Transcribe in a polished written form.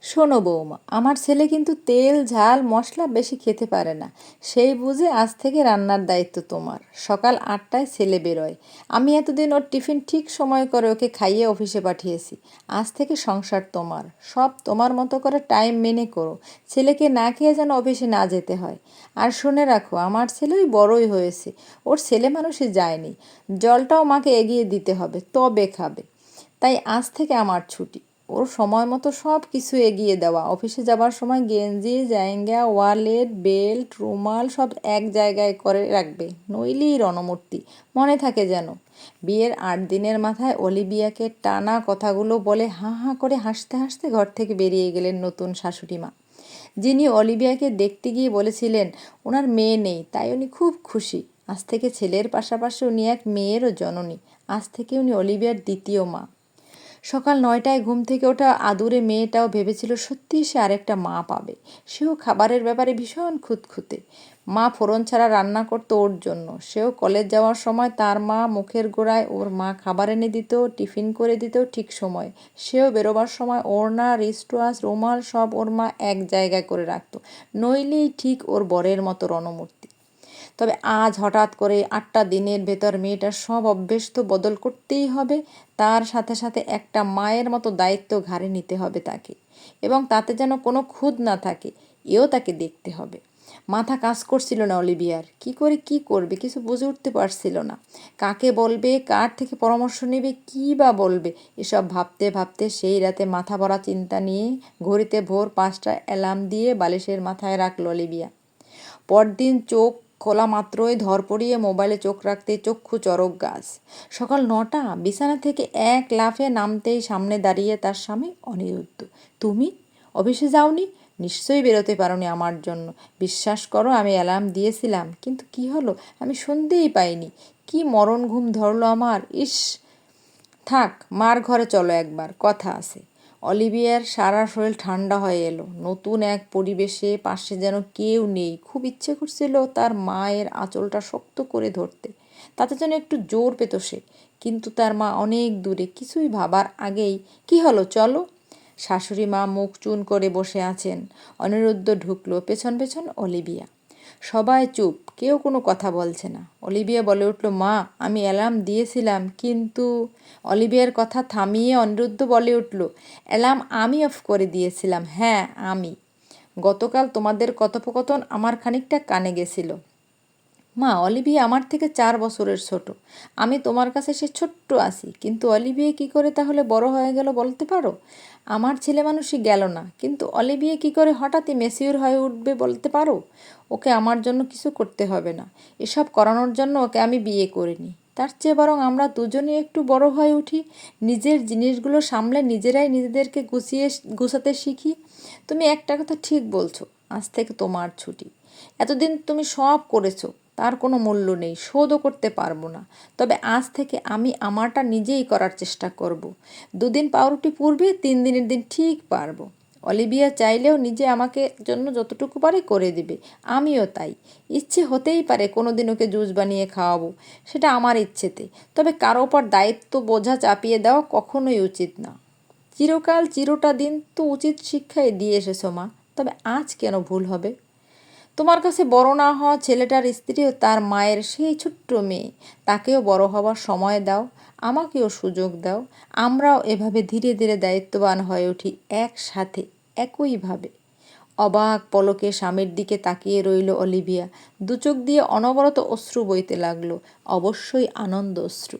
শোনো বৌমা, আমার ছেলে কিন্তু তেল ঝাল মশলা বেশি খেতে পারে না। সেই বুঝে আজ থেকে রান্নার দায়িত্ব তোমার। সকাল 8টায় ছেলে বেরোয়। আমি এতদিন ওর টিফিন ঠিক সময় করে ওকে খাইয়ে অফিসে পাঠিয়েছি। আজ থেকে সংসার তোমার। সব তোমার মতো করে টাইম মেনে করো। ছেলেকে না খেয়ে যেন অফিসে না যেতে হয়। আর শুনে রাখো, আমার ছেলে ওই বড়ই হয়েছে, ওর ছেলে মানুষই যায়নি। জলটাও মাকে এগিয়ে দিতে হবে, তবে খাবে। তাই আজ থেকে আমার ছুটি। ওর সময় মতো সব কিছু এগিয়ে দেওয়া। অফিসে যাবার সময় গেঞ্জি, জায়গা, ওয়ালেট, বেল্ট, রুমাল সব এক জায়গায় করে রাখবে, নইলেই রণমূর্তি। মনে থাকে যেন। বিয়ের 8 দিনের মাথায় অলিভিয়াকে টানা কথাগুলো বলে হাঁ হাঁ করে হাসতে হাসতে ঘর থেকে বেরিয়ে গেলেন নতুন শাশুড়ি মা, যিনি অলিভিয়াকে দেখতে গিয়ে বলেছিলেন ওনার মেয়ে নেই, তাই উনি খুব খুশি। আজ থেকে ছেলের পাশাপাশি উনি এক মেয়েরও জননী। আজ থেকে উনি অলিভিয়ার দ্বিতীয় মা। সকাল 9টায় ঘুম থেকে ওঠা আদুরে মেয়েটাও ভেবেছিল সত্যিই সে আরেকটা মা পাবে। সেও খাবারের ব্যাপারে ভীষণ খুঁতখুঁতে। মা ফোড়ন ছাড়া রান্না করতো ওর জন্য। সেও কলেজ যাওয়ার সময় তার মা মুখের গোড়ায় ওর মা খাবার এনে দিত, টিফিন করে দিত ঠিক সময়। সেও বেরোবার সময় ওড়না, রিস্টওয়াচ, রুমাল সব ওর মা এক জায়গায় করে রাখতো, নইলেই ঠিক ওর বরের মতো রণমূর্তি। তবে আজ হঠাৎ করে 8টা দিনের ভেতর মেয়েটার সব অভ্যেস তো বদল করতেই হবে। তার সাথে সাথে একটা মায়ের মতো দায়িত্ব ঘাড়ে নিতে হবে তাকে, এবং তাতে যেন কোনো খুঁত না থাকে, এও তাকে দেখতে হবে। মাথা কাজ করছিল না অলিভিয়ার। কি করবে কিছু বুঝে উঠতে পারছিল না। কাকে বলবে, কার থেকে পরামর্শ নেবে, কী বা বলবে, এসব ভাবতে ভাবতে সেই রাতে মাথা ভরা চিন্তা নিয়ে ঘড়িতে ভোর 5টায় অ্যালার্ম দিয়ে বালিশের মাথায় রাখল অলিভিয়া। পরদিন চোখ খোলা মাত্রই ধরপড়িয়ে মোবাইলে চোখ রাখতে চক্ষু চড়ক গাছ। সকাল 9টা, বিছানা থেকে এক লাফে নামতেই সামনে দাঁড়িয়ে তার স্বামী অনিরুদ্ধ। তুমি অফিসে যাওনি? নিশ্চয়ই বেরোতে পারোনি আমার জন্য। বিশ্বাস করো, আমি অ্যালার্ম দিয়েছিলাম, কিন্তু কি হলো আমি শুনতেই পাইনি। কি মরণ ঘুম ধরলো আমার। ইস, থাক, মার ঘরে চলো, একবার কথা আছে। অলিভিয়ার সারা শরীর ঠান্ডা হয়ে এলো। নতুন এক পরিবেশে, পাশে যেন কেউ নেই। খুব ইচ্ছে করছিল তার মায়ের আঁচলটা শক্ত করে ধরতে, তাতে যেন একটু জোর পেত সে। কিন্তু তার মা অনেক দূরে। কিছুই ভাবার আগেই কি হলো, চলো। শাশুড়ি মা মুখ চুন করে বসে আছেন। অনিরুদ্ধ ঢুকলো, পেছন পেছন অলিভিয়া। সবাই চুপ, কেউ কোনো কথা বলছে না। অলিভিয়া বলে উঠল, মা, আমি অ্যালার্ম দিয়েছিলাম, কিন্তু। অলিভিয়ার কথা থামিয়ে অনিরুদ্ধ বলে উঠল, অ্যালার্ম আমি অফ করে দিয়েছিলাম। হ্যাঁ, আমি। গতকাল তোমাদের কথোপকথন আমার খানিকটা কানে গেছিল। মা, অলিভিয়া আমার থেকে 4 বছরের ছোট। আমি তোমার কাছে সে ছোট্ট আছি, কিন্তু অলিভিয়া কি করে তাহলে বড় হয়ে গেল বলতে পারো? আমার ছেলে মানুষই গেল না, কিন্তু অলিভিয়া কি করে হঠাৎই ম্যাচিউর হয়ে উঠবে বলতে পারো? ওকে আমার জন্য কিছু করতে হবে না। এসব করানোর জন্য ওকে আমি বিয়ে করিনি। তার চেয়ে বরং আমরা দুজনেই একটু বড় হয়ে উঠি, নিজের জিনিসগুলো সামলে নিজেরাই নিজেদেরকে গুছাতে শিখি। তুমি একটা কথা ঠিক বলছো, আজ থেকে তোমার ছুটি। এতদিন তুমি সব করেছো, তার কোনো মূল্য নেই, শোধও করতে পারবো না। তবে আজ থেকে আমি আমারটা নিজেই করার চেষ্টা করব। 2 দিন পাউরুটি পুড়বে, 3 দিনের দিন ঠিক পারবো। অলিভিয়া চাইলেও নিজে আমাকে জন্য যতটুকু পারে করে দিবে, আমিও তাই। ইচ্ছে হতেই পারে কোনো দিন ওকে জুস বানিয়ে খাওয়াবো, সেটা আমার ইচ্ছেতে। তবে কারো ওপর দায়িত্ব বোঝা চাপিয়ে দেওয়া কখনোই উচিত না। চিরকাল চিরটা দিন তো উচিত শিক্ষাই দিয়ে এসেছো মা, তবে আজ কেন ভুল হবে? তোমার কাছে বড় না হওয়া ছেলেটার স্ত্রীও তার মায়ের সেই ছোট্ট মেয়ে। তাকেও বড় হওয়ার সময় দাও, আমাকেও সুযোগ দাও। আমরাও এভাবে ধীরে ধীরে দায়িত্ববান হয়ে উঠি একসাথে, একইভাবে। অবাক পলকে স্বামীর দিকে তাকিয়ে রইল অলিভিয়া। 2 চোখ দিয়ে অনবরত অশ্রু বইতে লাগলো, অবশ্যই আনন্দ অশ্রু।